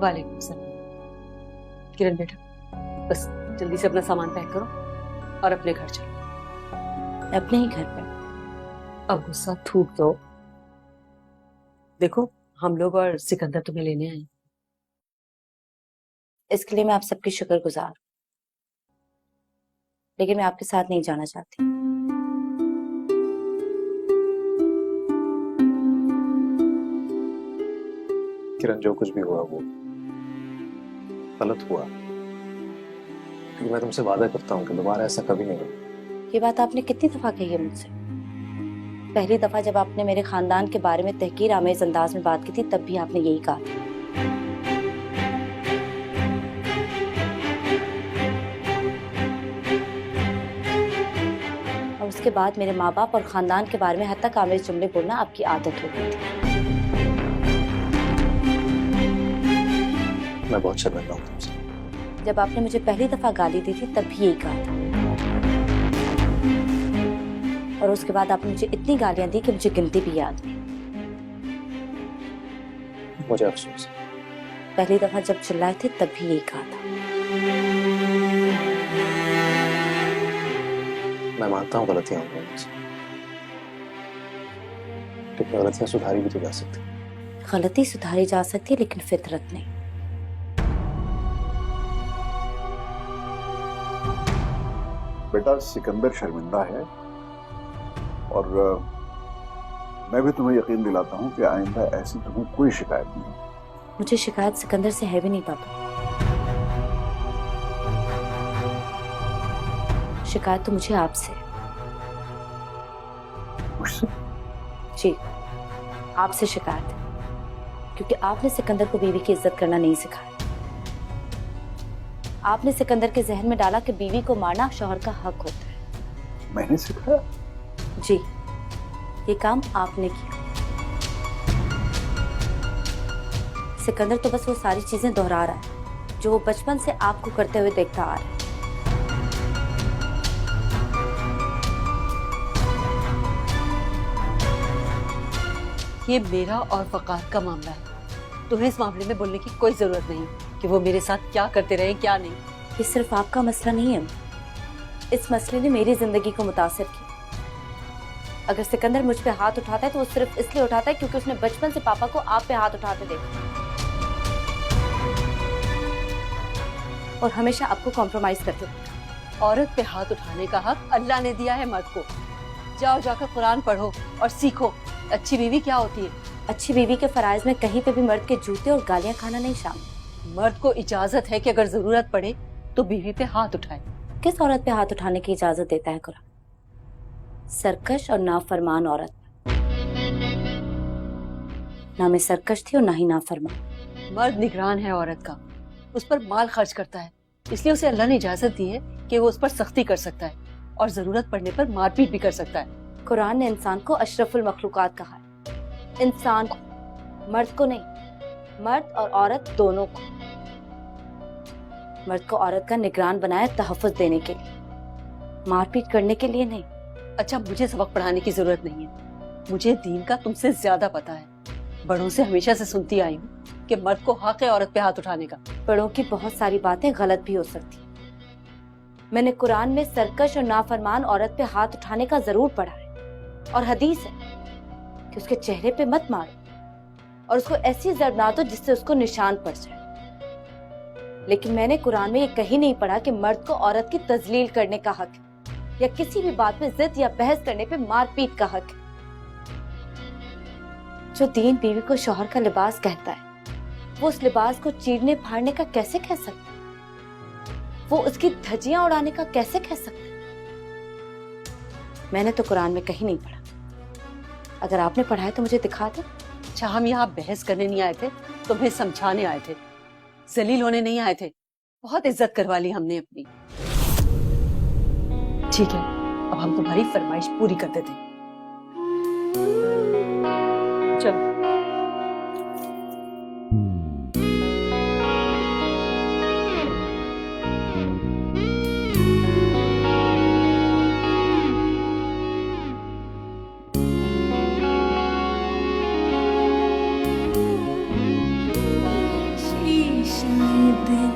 वालेकुम सलाम। किरण बेटा, बस जल्दी से अपना सामान पैक करो और अपने घर चलो। अपने ही घर पर? अब गुस्सा थूक दो। देखो, हम लोग और सिकंदर तुम्हें लेने आए। इसके लिए मैं आप सबकी शुक्रगुजार हूं, लेकिन मैं आपके साथ नहीं जाना चाहती। किरण, जो कुछ भी हुआ वो गलत हुआ, क्योंकि मैं तुमसे वादा करता हूँ कि दोबारा ऐसा कभी नहीं होगा। ये बात आपने कितनी दफा कही है मुझसे? पहली दफा जब आपने मेरे खानदान के बारे में तहकीर आमेज अंदाज में बात की थी, तब भी आपने यही कहा था। और उसके बाद मेरे माँ बाप और खानदान के बारे में हद तक आमेज जुमले बोलना आपकी आदत हो गई थी। मैं बहुत शर्मिंदा हूँ तुमसे। जब आपने मुझे पहली दफा गाली दी थी, तब भी यही कहा था। और उसके बाद आपने मुझे इतनी गालियां दी कि मुझे गिनती भी याद नहीं। मुझे अफसोस है। पहली दफा जब चिल्लाए थे, तब भी यही कहा था। मैं मानता हूँ गलतियां होंगी मुझसे, लेकिन गलतियां सुधारी भी तो जा सकती। गलती सुधारी जा सकती है, लेकिन फितरत नहीं। बेटा, सिकंदर शर्मिंदा है और मैं भी तुम्हें यकीन दिलाता हूँ कि आइंदा ऐसी तुम्हें कोई शिकायत नहीं। मुझे शिकायत सिकंदर से है भी नहीं पापा। शिकायत तो मुझे आपसे। मुझसे? जी, आपसे शिकायत है, क्योंकि आपने सिकंदर को बीवी की इज्जत करना नहीं सिखाया। आपने सिकंदर के जहन में डाला कि बीवी को मारना शौहर का हक होता है। मैंने सिखाया? जी, ये काम आपने किया। सिकंदर तो बस वो सारी चीजें दोहरा रहा है जो वो बचपन से आपको करते हुए देखता आ रहा है। ये मेरा और वकार का मामला है। तुम्हें इस मामले में बोलने की कोई जरूरत नहीं कि वो मेरे साथ क्या करते रहे क्या नहीं। ये सिर्फ आपका मसला नहीं है, इस मसले ने मेरी जिंदगी को मुतासिर किया। अगर सिकंदर मुझ पे हाथ उठाता है तो वो सिर्फ इसलिए उठाता है क्योंकि उसने बचपन से पापा को आप पे हाथ उठाते देखा और हमेशा आपको कॉम्प्रोमाइज करते देखा। औरत पे हाथ उठाने का हक अल्लाह ने दिया है मर्द को। जाओ जाकर कुरान पढ़ो और सीखो अच्छी बीवी क्या होती है। अच्छी बीवी के फराइज में कहीं पे भी मर्द के जूते और गालियां खाना नहीं शामिल। मर्द को इजाजत है कि अगर जरूरत पड़े तो बीवी पे हाथ उठाए। किस औरत पे हाथ उठाने की इजाजत देता है कुरान? सरकश और नाफरमान औरत। ना मैं सरकश थी और ना ही नाफरमान। मर्द निगरान है औरत का, उस पर माल खर्च करता है, इसलिए उसे अल्लाह ने इजाजत दी है कि वो उस पर सख्ती कर सकता है और जरूरत पड़ने पर मारपीट भी कर सकता है। कुरान ने इंसान को अशरफुल मखलूकात कहा है। इंसान को, मर्द को नहीं। मर्द और औरत दोनों को। मर्द को औरत का निगरान बनाया तहफ्फुज देने के लिए, मारपीट करने के लिए नहीं। अच्छा, मुझे सबक पढ़ाने की जरूरत नहीं है, मुझे दीन का तुमसे ज्यादा पता है। बड़ों से हमेशा से सुनती आई हूँ कि मर्द को हक है औरत पे हाथ उठाने का। बड़ों की बहुत सारी बातें गलत भी हो सकती हैं। मैंने कुरान में सरकश और नाफरमान औरत पे हाथ उठाने का जरूर पढ़ा है, और हदीस है कि उसके चेहरे पे मत मारो और उसको ऐसी ज़र्ब ना दो जिससे उसको निशान पड़ जाए। लेकिन मैंने कुरान में ये कहीं नहीं पढ़ा कि मर्द को औरत की तजलील करने का हक है या किसी भी बात पे जिद या बहस करने पे मारपीट का हक है। जो दीन बीवी को शौहर का लिबास कहता है, वो उस लिबास को चीरने फाड़ने का कैसे कह सकता है? वो उसकी धज्जियां उड़ाने का कैसे कह सकता है? मैंने तो कुरान में कहीं नहीं पढ़ा। अगर आपने पढ़ा है तो मुझे दिखा दो। अच्छा, हम यहाँ बहस करने नहीं आए थे, तुम्हें समझाने आए थे, जलील होने नहीं आए थे। बहुत इज्जत करवा ली हमने अपनी। ठीक है, अब हम तुम्हारी फरमाइश पूरी कर देते हैं। चलो। She दिल